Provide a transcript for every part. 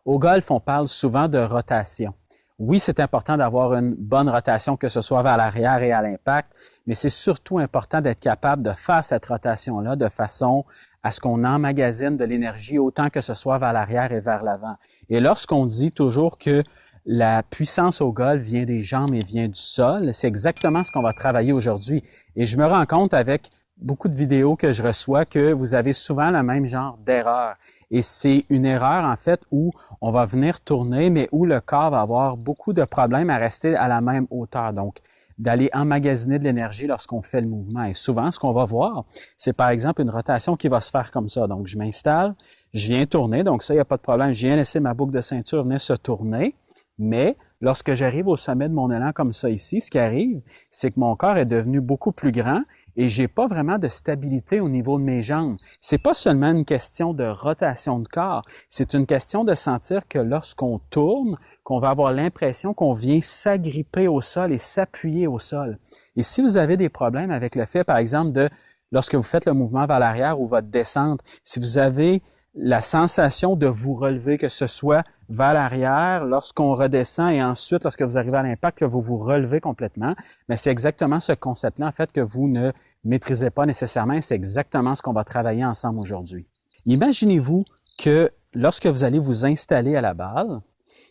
Au golf, on parle souvent de rotation. Oui, c'est important d'avoir une bonne rotation, que ce soit vers l'arrière et à l'impact, mais c'est surtout important d'être capable de faire cette rotation-là de façon à ce qu'on emmagasine de l'énergie autant que ce soit vers l'arrière et vers l'avant. Et lorsqu'on dit toujours que la puissance au golf vient des jambes et vient du sol, c'est exactement ce qu'on va travailler aujourd'hui. Et je me rends compte avec beaucoup de vidéos que je reçois que vous avez souvent le même genre d'erreur. Et c'est une erreur, en fait, où on va venir tourner, mais où le corps va avoir beaucoup de problèmes à rester à la même hauteur. Donc, d'aller emmagasiner de l'énergie lorsqu'on fait le mouvement. Et souvent, ce qu'on va voir, c'est par exemple une rotation qui va se faire comme ça. Donc, je m'installe, je viens tourner. Donc, ça, il n'y a pas de problème. Je viens laisser ma boucle de ceinture venir se tourner. Mais lorsque j'arrive au sommet de mon élan comme ça ici, ce qui arrive, c'est que mon corps est devenu beaucoup plus grand et j'ai pas vraiment de stabilité au niveau de mes jambes. C'est pas seulement une question de rotation de corps, c'est une question de sentir que lorsqu'on tourne, qu'on va avoir l'impression qu'on vient s'agripper au sol et s'appuyer au sol. Et si vous avez des problèmes avec le fait, par exemple, lorsque vous faites le mouvement vers l'arrière ou votre descente, si vous avez la sensation de vous relever, que ce soit vers l'arrière, lorsqu'on redescend et ensuite, lorsque vous arrivez à l'impact, que vous vous relevez complètement, mais c'est exactement ce concept-là, en fait, que vous ne maîtrisez pas nécessairement et c'est exactement ce qu'on va travailler ensemble aujourd'hui. Imaginez-vous que lorsque vous allez vous installer à la balle,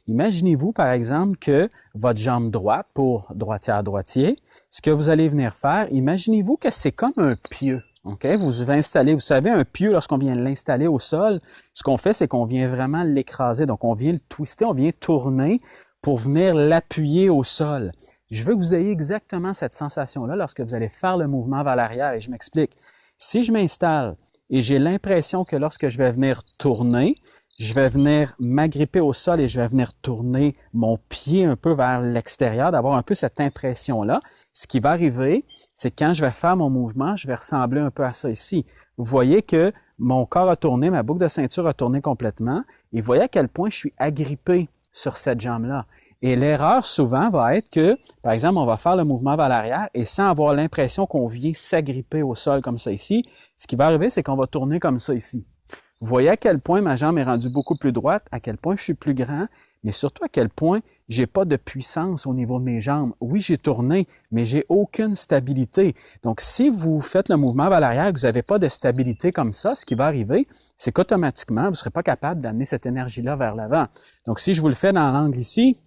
imaginez-vous, par exemple, que votre jambe droite, pour droitière-droitier, ce que vous allez venir faire, imaginez-vous que c'est comme un pieu. Okay? Vous installez, vous savez, un pieu, lorsqu'on vient l'installer au sol, ce qu'on fait, c'est qu'on vient vraiment l'écraser. Donc, on vient le twister, on vient tourner pour venir l'appuyer au sol. Je veux que vous ayez exactement cette sensation-là lorsque vous allez faire le mouvement vers l'arrière. Et je m'explique. Si je m'installe et j'ai l'impression que lorsque je vais venir tourner, je vais venir m'agripper au sol et je vais venir tourner mon pied un peu vers l'extérieur, d'avoir un peu cette impression-là. Ce qui va arriver, c'est que quand je vais faire mon mouvement, je vais ressembler un peu à ça ici. Vous voyez que mon corps a tourné, ma boucle de ceinture a tourné complètement et vous voyez à quel point je suis agrippé sur cette jambe-là. Et l'erreur souvent va être que, par exemple, on va faire le mouvement vers l'arrière et sans avoir l'impression qu'on vient s'agripper au sol comme ça ici, ce qui va arriver, c'est qu'on va tourner comme ça ici. Vous voyez à quel point ma jambe est rendue beaucoup plus droite, à quel point je suis plus grand, mais surtout à quel point j'ai pas de puissance au niveau de mes jambes. Oui, j'ai tourné, mais j'ai aucune stabilité. Donc, si vous faites le mouvement vers l'arrière et que vous n'avez pas de stabilité comme ça, ce qui va arriver, c'est qu'automatiquement, vous ne serez pas capable d'amener cette énergie-là vers l'avant. Donc, si je vous le fais dans l'angle ici,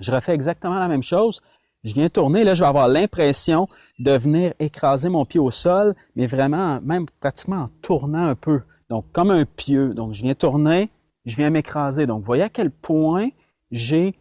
je refais exactement la même chose. Je viens tourner, là, je vais avoir l'impression de venir écraser mon pied au sol, mais vraiment, même pratiquement en tournant un peu. Donc, comme un pieu. Donc, je viens tourner, je viens m'écraser. Donc, vous voyez à quel point j'ai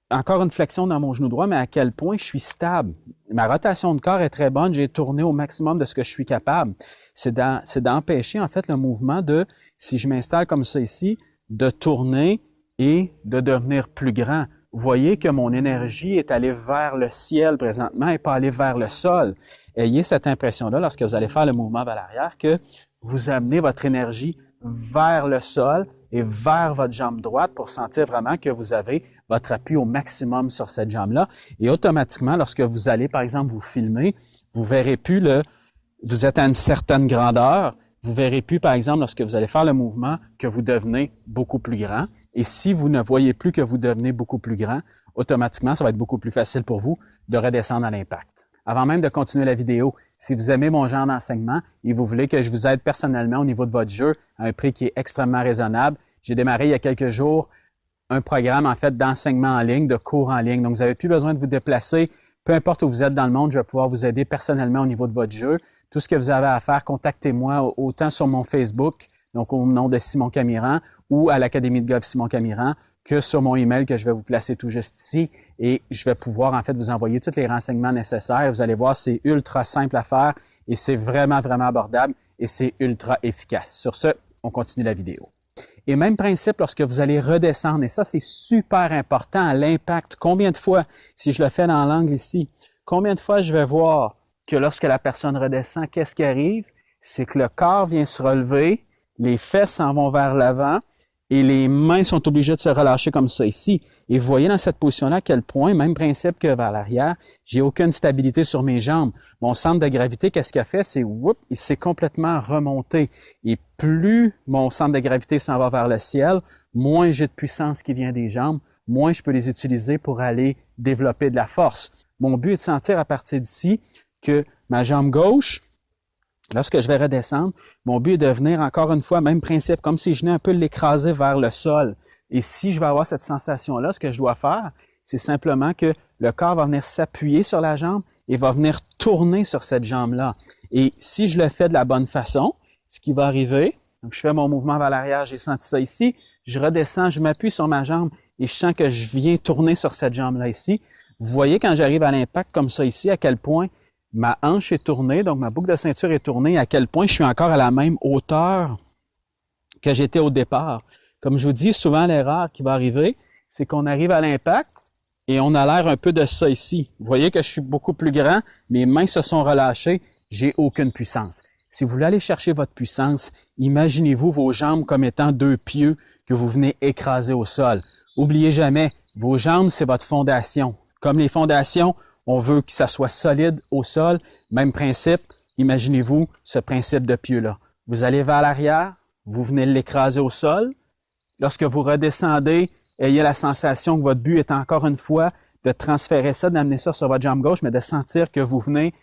encore une flexion dans mon genou droit, mais à quel point je suis stable. Ma rotation de corps est très bonne, j'ai tourné au maximum de ce que je suis capable. C'est d'empêcher, en fait, le mouvement de, si je m'installe comme ça ici, de tourner et de devenir plus grand. Vous voyez que mon énergie est allée vers le ciel présentement et pas allée vers le sol. Ayez cette impression-là lorsque vous allez faire le mouvement vers l'arrière que vous amenez votre énergie vers le sol et vers votre jambe droite pour sentir vraiment que vous avez votre appui au maximum sur cette jambe-là. Et automatiquement, lorsque vous allez, par exemple, vous filmer, vous verrez plus vous êtes à une certaine grandeur, vous verrez plus, par exemple, lorsque vous allez faire le mouvement, que vous devenez beaucoup plus grand. Et si vous ne voyez plus que vous devenez beaucoup plus grand, automatiquement, ça va être beaucoup plus facile pour vous de redescendre à l'impact. Avant même de continuer la vidéo, si vous aimez mon genre d'enseignement et vous voulez que je vous aide personnellement au niveau de votre jeu à un prix qui est extrêmement raisonnable, j'ai démarré il y a quelques jours un programme, en fait, d'enseignement en ligne, de cours en ligne. Donc, vous n'avez plus besoin de vous déplacer. Peu importe où vous êtes dans le monde, je vais pouvoir vous aider personnellement au niveau de votre jeu. Tout ce que vous avez à faire, contactez-moi autant sur mon Facebook, donc au nom de Simon Camiran, ou à l'Académie de golf Simon Camiran, que sur mon email que je vais vous placer tout juste ici. Et je vais pouvoir, en fait, vous envoyer tous les renseignements nécessaires. Vous allez voir, c'est ultra simple à faire et c'est vraiment, vraiment abordable et c'est ultra efficace. Sur ce, on continue la vidéo. Et même principe lorsque vous allez redescendre, et ça, c'est super important à l'impact. Combien de fois, si je le fais dans l'angle ici, combien de fois je vais voir que lorsque la personne redescend, qu'est-ce qui arrive? C'est que le corps vient se relever, les fesses s'en vont vers l'avant et les mains sont obligées de se relâcher comme ça ici. Et vous voyez dans cette position-là à quel point, même principe que vers l'arrière, j'ai aucune stabilité sur mes jambes. Mon centre de gravité, qu'est-ce qu'il a fait? C'est, il s'est complètement remonté. Et plus mon centre de gravité s'en va vers le ciel, moins j'ai de puissance qui vient des jambes, moins je peux les utiliser pour aller développer de la force. Mon but est de sentir à partir d'ici que ma jambe gauche, lorsque je vais redescendre, mon but est de venir encore une fois, même principe, comme si je venais un peu l'écraser vers le sol. Et si je vais avoir cette sensation-là, ce que je dois faire, c'est simplement que le corps va venir s'appuyer sur la jambe et va venir tourner sur cette jambe-là. Et si je le fais de la bonne façon, ce qui va arriver, donc je fais mon mouvement vers l'arrière, j'ai senti ça ici, je redescends, je m'appuie sur ma jambe et je sens que je viens tourner sur cette jambe-là ici. Vous voyez quand j'arrive à l'impact comme ça ici, à quel point ma hanche est tournée, donc ma boucle de ceinture est tournée, à quel point je suis encore à la même hauteur que j'étais au départ. Comme je vous dis, souvent l'erreur qui va arriver, c'est qu'on arrive à l'impact et on a l'air un peu de ça ici. Vous voyez que je suis beaucoup plus grand, mes mains se sont relâchées, j'ai aucune puissance. Si vous voulez aller chercher votre puissance, imaginez-vous vos jambes comme étant deux pieux que vous venez écraser au sol. Oubliez jamais, vos jambes, c'est votre fondation. Comme les fondations, on veut que ça soit solide au sol. Même principe, imaginez-vous ce principe de pieu-là. Vous allez vers l'arrière, vous venez l'écraser au sol. Lorsque vous redescendez, ayez la sensation que votre but est encore une fois de transférer ça, d'amener ça sur votre jambe gauche, mais de sentir que vous venez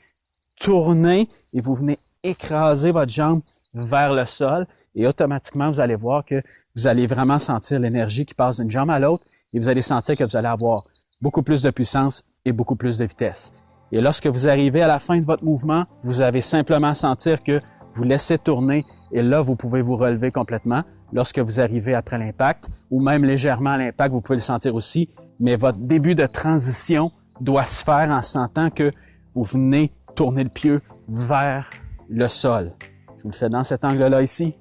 tourner et vous venez écraser votre jambe vers le sol. Et automatiquement, vous allez voir que vous allez vraiment sentir l'énergie qui passe d'une jambe à l'autre et vous allez sentir que vous allez avoir beaucoup plus de puissance et beaucoup plus de vitesse. Et lorsque vous arrivez à la fin de votre mouvement, vous avez simplement à sentir que vous laissez tourner et là, vous pouvez vous relever complètement. Lorsque vous arrivez après l'impact ou même légèrement à l'impact, vous pouvez le sentir aussi, mais votre début de transition doit se faire en sentant que vous venez tourner le pied vers le sol. Je vous le fais dans cet angle-là ici.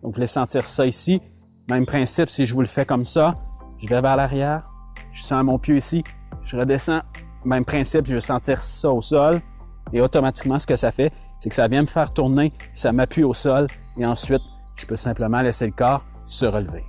Donc, vous voulez sentir ça ici. Même principe, si je vous le fais comme ça, je vais vers l'arrière, je sens mon pied ici, je redescends. Même principe, je vais sentir ça au sol. Et automatiquement, ce que ça fait, c'est que ça vient me faire tourner, ça m'appuie au sol et ensuite, je peux simplement laisser le corps se relever.